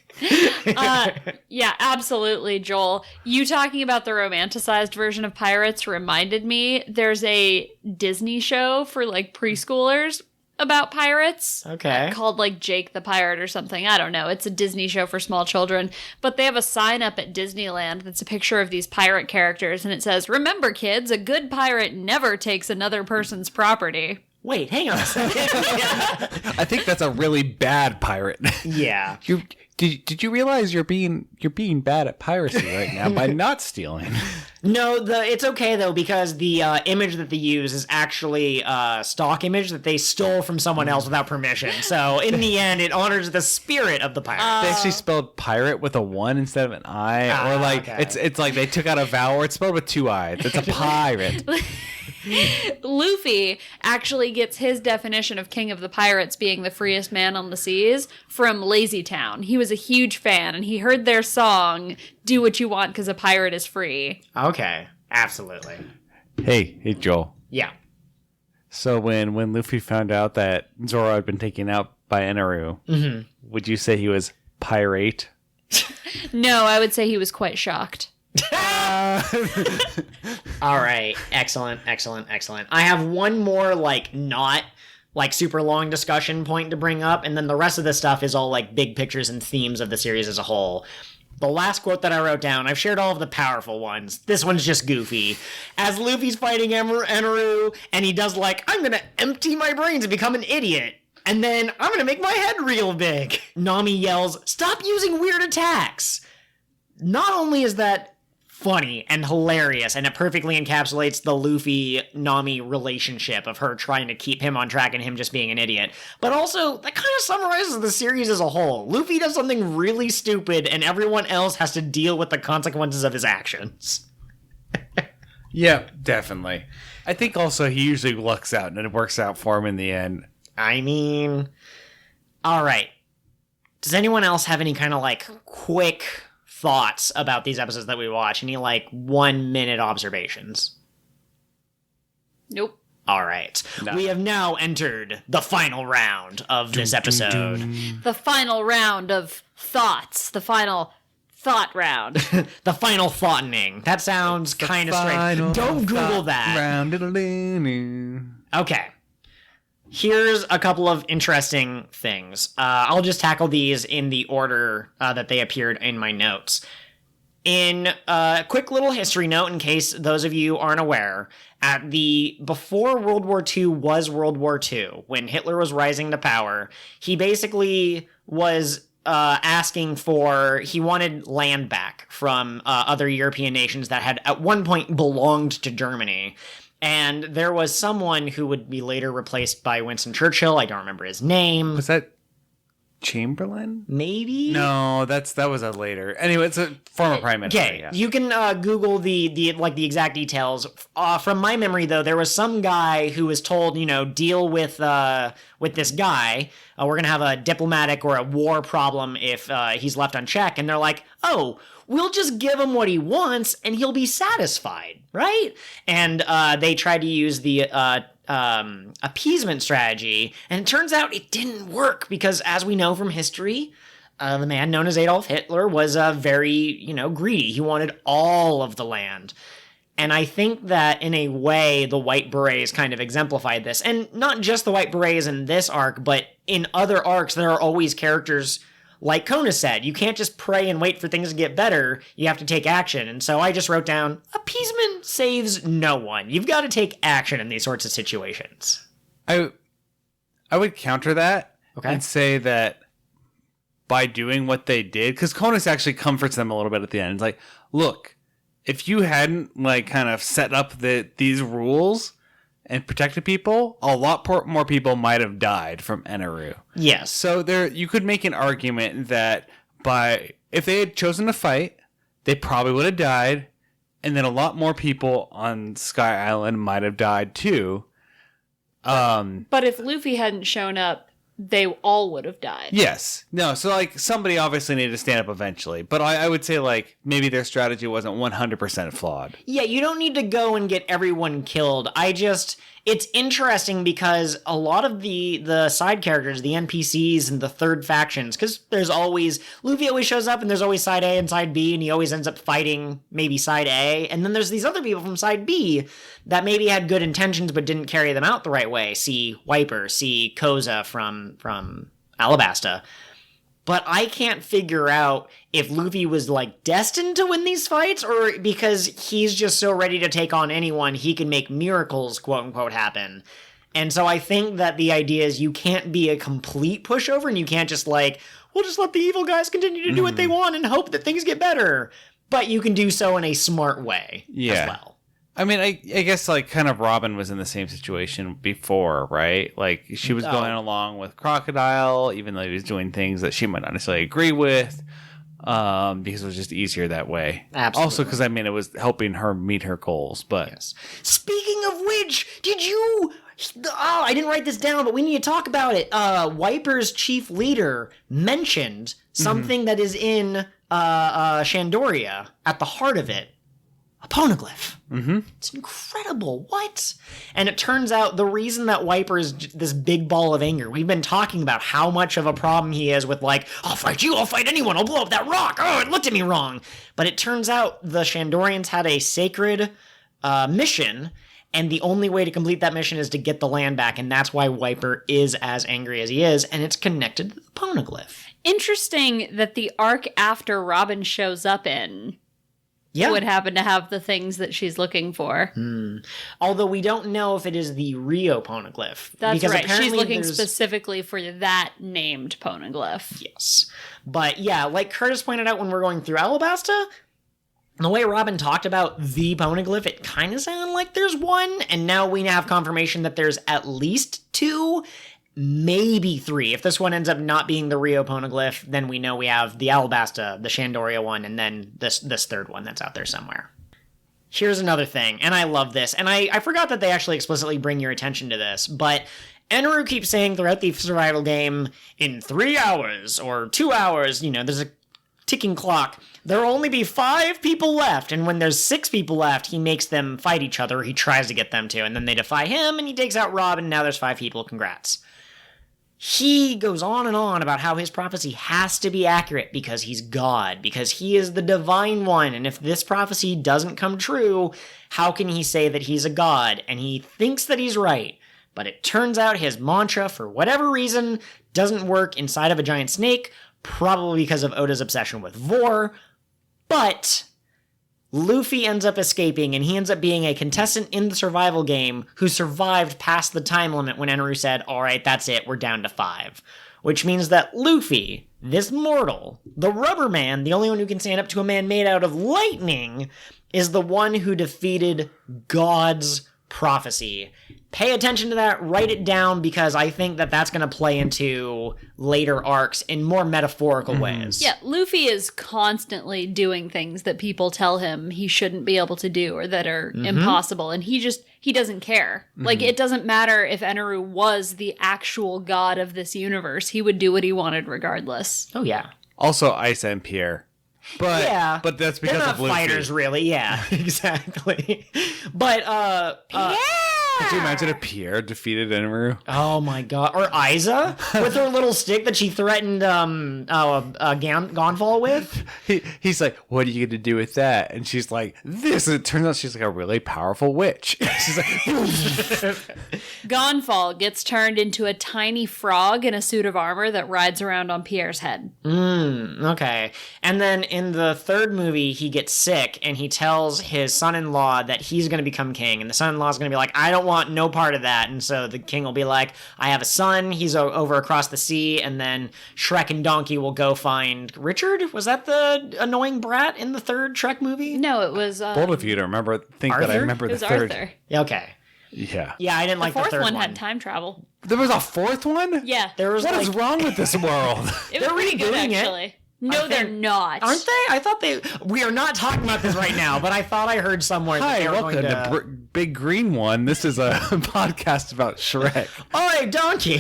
Yeah, absolutely, Joel. You talking about the romanticized version of pirates reminded me, there's a Disney show for preschoolers about pirates. Okay. Called Jake the Pirate or something. I don't know. It's a Disney show for small children. But they have a sign up at Disneyland that's a picture of these pirate characters, and it says, "Remember, kids, a good pirate never takes another person's property." Wait, hang on a second. I think that's a really bad pirate. Yeah. Did you realize you're being bad at piracy right now by not stealing? No, it's okay though, because the image that they use is actually a stock image that they stole from someone else without permission. So in the end, it honors the spirit of the pirate. They actually spelled pirate with a 1 instead of an I, or okay. it's like they took out a vowel. Or it's spelled with 2 I's. It's a pirate. Luffy actually gets his definition of King of the Pirates being the freest man on the seas from Lazy Town. He was a huge fan, and he heard their song, "Do What You Want Because a Pirate is Free." Okay, absolutely. Hey, Joel. Yeah. So when Luffy found out that Zoro had been taken out by Eneru, would you say he was pirate? No, I would say he was quite shocked. All right. Excellent. I have one more, not super long discussion point to bring up, and then the rest of the stuff is all big pictures and themes of the series as a whole. The last quote that I wrote down, I've shared all of the powerful ones. This one's just goofy. As Luffy's fighting Eneru, and he does I'm gonna empty my brains and become an idiot. And then I'm gonna make my head real big. Nami yells, "Stop using weird attacks!" Not only is that funny and hilarious, and it perfectly encapsulates the Luffy-Nami relationship of her trying to keep him on track and him just being an idiot, but also that kind of summarizes the series as a whole. Luffy does something really stupid, and everyone else has to deal with the consequences of his actions. Yeah, definitely. I think also he usually lucks out, and it works out for him in the end. I mean, all right. Does anyone else have any kind of quick thoughts about these episodes that we watch? Any 1 minute observations? Nope. All right. No. We have now entered the final round of this episode. The final round of thoughts. The final thought round. The final thoughting. That sounds kind of strange. Don't Google that. Round. Okay. Here's a couple of interesting things. I'll just tackle these in the order that they appeared in my notes. In a quick little history note, in case those of you aren't aware, before World War II was World War II, when Hitler was rising to power, he basically was he wanted land back from other European nations that had at one point belonged to Germany. And there was someone who would be later replaced by Winston Churchill. I don't remember his name. Was that Chamberlain? Maybe? No, that was a later. Anyway, it's a former prime minister. Okay, Yeah. You can Google the exact details. From my memory, though, there was some guy who was told, deal with this guy. We're gonna have a diplomatic or a war problem if he's left unchecked, and they're like, oh, we'll just give him what he wants and he'll be satisfied, right? And they tried to use the appeasement strategy, and it turns out it didn't work because, as we know from history, the man known as Adolf Hitler was very, greedy. He wanted all of the land. And I think that in a way, the White Berets kind of exemplified this. And not just the White Berets in this arc, but in other arcs, there are always characters like Conis said, you can't just pray and wait for things to get better. You have to take action. And so I just wrote down, appeasement saves no one. You've got to take action in these sorts of situations. I would counter that and say that by doing what they did, because Conis actually comforts them a little bit at the end. It's like, look, if you hadn't kind of set up these rules and protected people, a lot more people might have died from Eneru. Yes. So you could make an argument that if they had chosen to fight, they probably would have died, and then a lot more people on Sky Island might have died too. But if Luffy hadn't shown up, they all would have died. Yes. No, so somebody obviously needed to stand up eventually. But I would say maybe their strategy wasn't 100% flawed. Yeah, you don't need to go and get everyone killed. It's interesting because a lot of the side characters, the NPCs and the third factions, because Luffy always shows up and there's always side A and side B, and he always ends up fighting maybe side A. And then there's these other people from side B that maybe had good intentions but didn't carry them out the right way. See Wiper, see Koza from Alabasta. But I can't figure out if Luffy was destined to win these fights, or because he's just so ready to take on anyone, he can make miracles, quote unquote, happen. And so I think that the idea is you can't be a complete pushover, and you can't just we'll just let the evil guys continue to do what they want and hope that things get better. But you can do so in a smart way as well. I mean, I guess kind of Robin was in the same situation before, right? She was going along with Crocodile, even though he was doing things that she might not necessarily agree with, because it was just easier that way. Absolutely. Also, because it was helping her meet her goals. But yes. Speaking of which, I didn't write this down, but we need to talk about it. Wiper's chief leader mentioned something that is in Shandoria at the heart of it. A poneglyph. Mm-hmm. It's incredible. What? And it turns out the reason that Wiper is this big ball of anger, we've been talking about how much of a problem he is with I'll fight you, I'll fight anyone, I'll blow up that rock. Oh, it looked at me wrong. But it turns out the Shandorians had a sacred mission, and the only way to complete that mission is to get the land back, and that's why Wiper is as angry as he is, and it's connected to the poneglyph. Interesting that the arc after Robin shows up in would happen to have the things that she's looking for. Although we don't know if it is the Rio poneglyph. That's right. She's looking specifically for that named poneglyph. Yes. But yeah, like Curtis pointed out when we're going through Alabasta, the way Robin talked about the poneglyph, it kind of sounded like there's one, and now we have confirmation that there's at least two, maybe three. If this one ends up not being the Rio poneglyph, then we know we have the Alabasta, the Shandoria one, and then this third one that's out there somewhere. Here's another thing, and I love this, and I forgot that they actually explicitly bring your attention to this, but Eneru keeps saying throughout the survival game, in 3 hours or 2 hours, there's a ticking clock, there'll only be 5 people left, and when there's 6 people left, he makes them fight each other, he tries to get them to, and then they defy him, and he takes out Robin, and now there's 5 people, congrats. He goes on and on about how his prophecy has to be accurate because he's God, because he is the divine one, and if this prophecy doesn't come true, how can he say that he's a god? And he thinks that he's right, but it turns out his mantra, for whatever reason, doesn't work inside of a giant snake, probably because of Oda's obsession with Vor, but Luffy ends up escaping, and he ends up being a contestant in the survival game who survived past the time limit when Eneru said, all right, that's it, we're down to 5. Which means that Luffy, this mortal, the rubber man, the only one who can stand up to a man made out of lightning, is the one who defeated God's prophecy. Pay attention to that, write it down, because I think that that's going to play into later arcs in more metaphorical ways. Yeah, Luffy is constantly doing things that people tell him he shouldn't be able to do or that are impossible, and he doesn't care. Like, it doesn't matter if Eneru was the actual god of this universe. He would do what he wanted regardless. Oh, yeah. Also, Aisa and Pierre. But Yeah. but that's because They're not of Luffy. fighters, really. Yeah, exactly. But, Could you imagine if Pierre defeated Eneru? oh my god. Or Isa with her little stick that she threatened Gonfall with. He's like, what are you going to do with that? And she's like, this. And it turns out she's like a really powerful witch. She's like, Gonfall gets turned into a tiny frog in a suit of armor that rides around on Pierre's head. Okay. And then in the third movie, he gets sick and he tells his son-in-law that he's going to become king. And the son-in-law is going to be like, I don't want no part of that. And so the king will be like, I have a son. He's over across the sea. And then Shrek and Donkey will go find Richard. Was that the annoying brat in the third Shrek movie? No, it was... bold of you to think that I Arthur? remember it the was third. Arthur. Okay. Yeah. Yeah, I didn't like the Fourth third one had time travel. There was a fourth one? Yeah. There was What is like, wrong with this world? It was They're pretty good, rebooting it. actually. No, they're not. aren't they? I thought they... We are not talking about this right now, but I thought I heard somewhere that Hi, they were welcome going to Big Green One. This is a podcast about Shrek. Oi, donkey!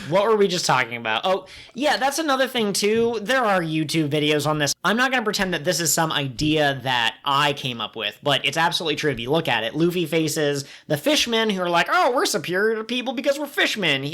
What were we just talking about? Oh, yeah, that's another thing, too. There are YouTube videos on this. I'm not going to pretend that this is some idea that I came up with, but it's absolutely true if you look at it. Luffy faces the fishmen who are like, oh, we're superior to people because we're fishmen.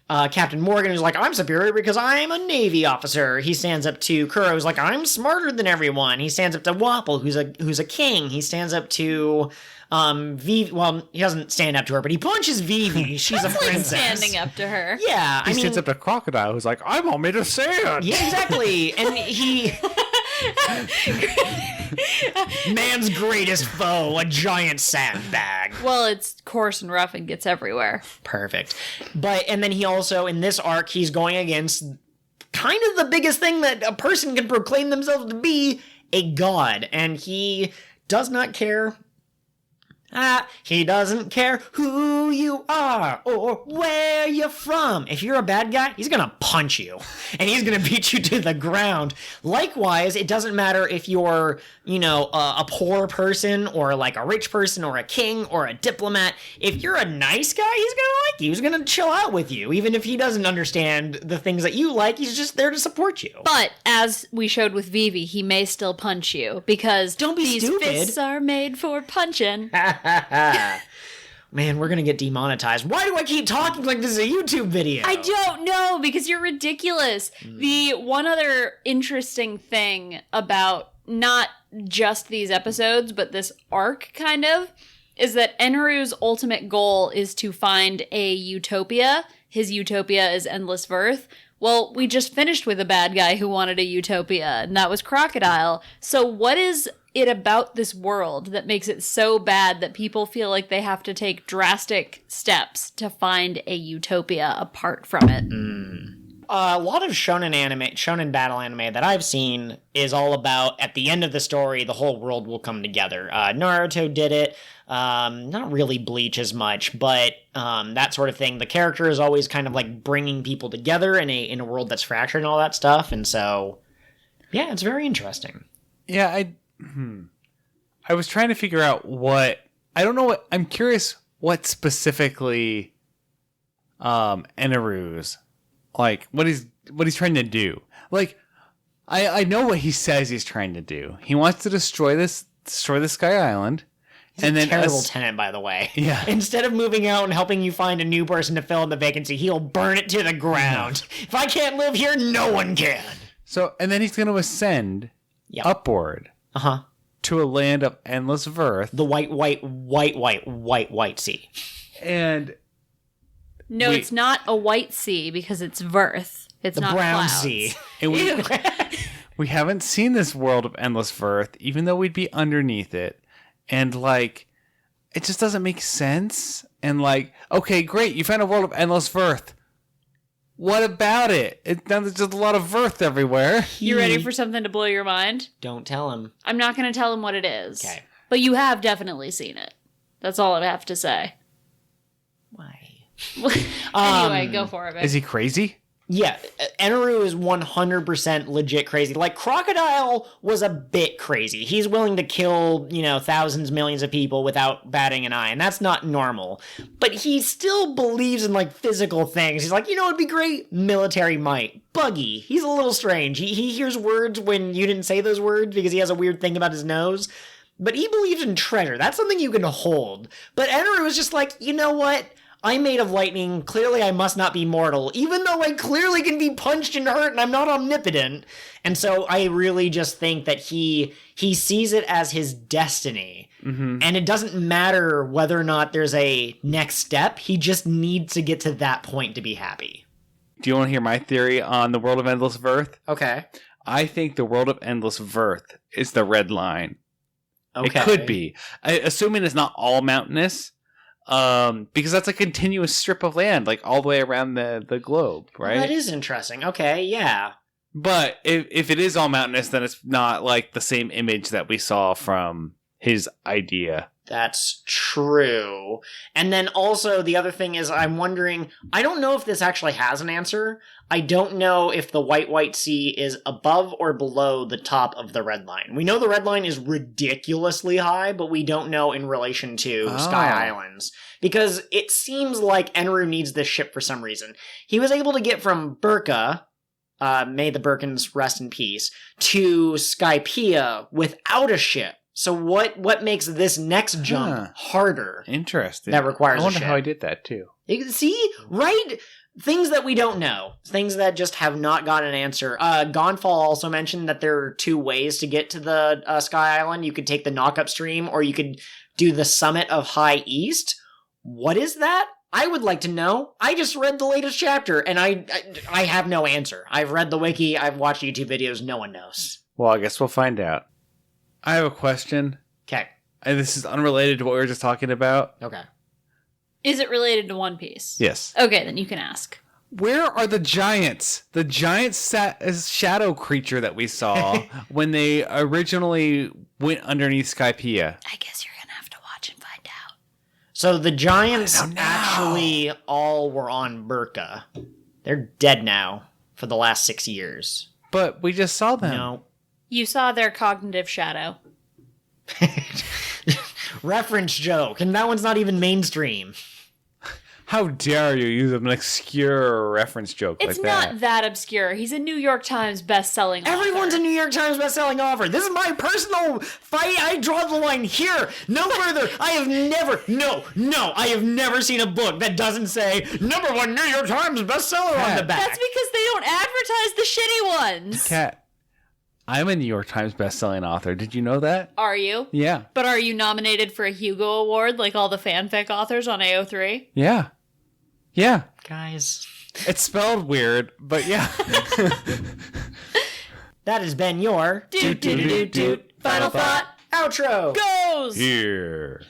Captain Morgan is like, I'm superior because I'm a Navy officer. He stands up to Kuro, who's like, I'm smarter than everyone. He stands up to Wapple, who's a king. He stands up to Vivi. Well, he doesn't stand up to her, but he punches Vivi. She's a princess. Standing up to her. Yeah, He stands up to Crocodile, who's like, I'm all made of sand. Yeah, exactly. And he... Man's greatest foe, a giant sandbag. Well, it's coarse and rough and gets everywhere. Perfect. And then he also, in this arc, he's going against kind of the biggest thing that a person can proclaim themselves to be, a god. And he does not care. He doesn't care who you are or where you're from. If you're a bad guy, he's gonna punch you. And he's gonna beat you to the ground. Likewise, it doesn't matter if you're, a poor person or like a rich person or a king or a diplomat. If you're a nice guy, he's gonna like you. He's gonna chill out with you. Even if he doesn't understand the things that you like, he's just there to support you. But, as we showed with Vivi, he may still punch you because Don't be these stupid. fists are made for punching. Man, we're gonna get demonetized. Why do I keep talking like this is a YouTube video? I don't know, because you're ridiculous. The one other interesting thing about not just these episodes, but this arc, kind of, is that Eneru's ultimate goal is to find a utopia. His utopia is Endless Verth. Well, we just finished with a bad guy who wanted a utopia, and that was Crocodile. So what is it about this world that makes it so bad that people feel like they have to take drastic steps to find a utopia apart from it? A lot of shonen battle anime that I've seen is all about, at the end of the story, the whole world will come together. Naruto did it. Not really Bleach as much, but that sort of thing. The character is always kind of like bringing people together in a world that's fractured and all that stuff. And so, yeah, it's very interesting. Yeah, I was trying to figure out I'm curious what specifically Eneru's, like, what he's trying to do. Like, I know what he says he's trying to do. He wants to destroy the Sky Island. He's a terrible tenant, by the way. Yeah. Instead of moving out and helping you find a new person to fill in the vacancy, he'll burn it to the ground. If I can't live here, no one can. So, and then he's going to ascend upward to a land of endless Verth. The white sea. And No, it's not a white sea because it's Verth. It's The not brown clouds. sea. And We haven't seen this world of endless Verth, even though we'd be underneath it. And, like, it just doesn't make sense. And, like, okay, great, you found a world of endless Verth. What about it? Now there's just a lot of Verth everywhere. You ready for something to blow your mind? Don't tell him. I'm not going to tell him what it is. Okay. But you have definitely seen it. That's all I have to say. Why? Anyway, go for it, babe. Is he crazy? Yeah, Eneru is 100% legit crazy. Like, Crocodile was a bit crazy. He's willing to kill, thousands, millions of people without batting an eye, and that's not normal. But he still believes in, like, physical things. He's like, it'd be great? Military might. Buggy, he's a little strange. He hears words when you didn't say those words because he has a weird thing about his nose. But he believes in treasure. That's something you can hold. But Eneru is just like, you know what? I'm made of lightning. Clearly, I must not be mortal, even though I clearly can be punched and hurt and I'm not omnipotent. And so I really just think that he sees it as his destiny. Mm-hmm. And it doesn't matter whether or not there's a next step. He just needs to get to that point to be happy. Do you want to hear my theory on the world of endless Verth? Okay. I think the world of endless Verth is the red line. Okay. It could be. Assuming it's not all mountainous. Because that's a continuous strip of land, like all the way around the globe, right? Well, that is interesting. Okay, yeah. But if it is all mountainous, then it's not like the same image that we saw from his idea. That's true. And then also the other thing is I'm wondering, I don't know if this actually has an answer. I don't know if the white sea is above or below the top of the red line. We know the red line is ridiculously high, but we don't know in relation to Sky Islands. Because it seems like Eneru needs this ship for some reason. He was able to get from Burka, may the Birkins rest in peace, to Skypiea without a ship. So what makes this next jump harder? Interesting. That requires a ship. I wonder how I did that too. See? Right? Things that we don't know. Things that just have not got an answer. Gonfall also mentioned that there are two ways to get to the Sky Island. You could take the knock-up stream, or you could do the summit of High East. What is that? I would like to know. I just read the latest chapter, and I have no answer. I've read the wiki, I've watched YouTube videos, no one knows. Well, I guess we'll find out. I have a question. Okay. And this is unrelated to what we were just talking about. Okay. Is it related to One Piece? Yes. Okay, then you can ask. Where are the giants? The giant shadow creature that we saw when they originally went underneath Skypiea. I guess you're going to have to watch and find out. So the giants actually all were on Burka. They're dead now for the last 6 years. But we just saw them. No. You saw their cognitive shadow. Reference joke, and that one's not even mainstream. How dare you use an obscure reference joke It's like that? not that obscure. He's a New York Times best-selling author. Everyone's a New York Times bestselling author. This is my personal fight. I draw the line here. No further. I have never seen a book that doesn't say #1 New York Times bestseller on the back. That's because they don't advertise the shitty ones. Kat, I'm a New York Times bestselling author. Did you know that? Are you? Yeah. But are you nominated for a Hugo Award like all the fanfic authors on AO3? Yeah. Yeah. Guys. It's spelled weird, but yeah. That has been your Final thought. Outro. Goes! Here.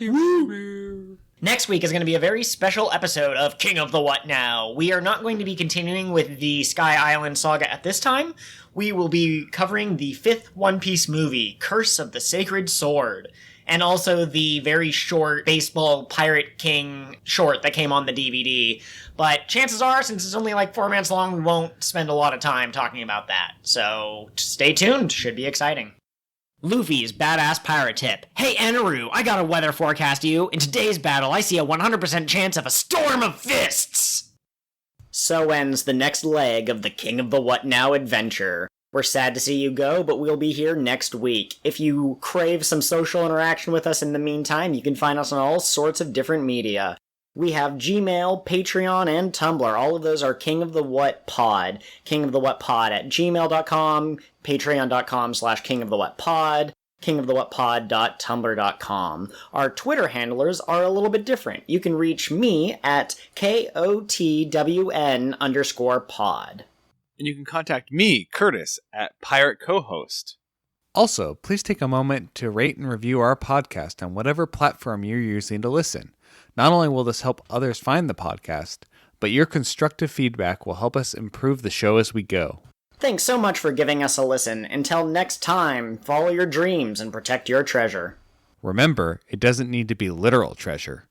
Next week is going to be a very special episode of King of the What Now. We are not going to be continuing with the Sky Island saga at this time. We will be covering the 5th One Piece movie, Curse of the Sacred Sword, and also the very short baseball Pirate King short that came on the DVD. But chances are, since it's only like 4 minutes long, we won't spend a lot of time talking about that. So stay tuned. Should be exciting. Luffy's badass pirate tip. Hey Eneru, I got a weather forecast to you. In today's battle, I see a 100% chance of a storm of fists! So ends the next leg of the King of the What Now adventure. We're sad to see you go, but we'll be here next week. If you crave some social interaction with us in the meantime, you can find us on all sorts of different media. We have Gmail, Patreon, and Tumblr. All of those are King of the What Pod. King of the What Pod at gmail.com, patreon.com/KingOfTheWhatPod, KingOfTheWhatPod.tumblr.com. Our Twitter handlers are a little bit different. You can reach me at KOTWN_pod. And you can contact me, Curtis, at Pirate Co-host. Also, please take a moment to rate and review our podcast on whatever platform you're using to listen. Not only will this help others find the podcast, but your constructive feedback will help us improve the show as we go. Thanks so much for giving us a listen. Until next time, follow your dreams and protect your treasure. Remember, it doesn't need to be literal treasure.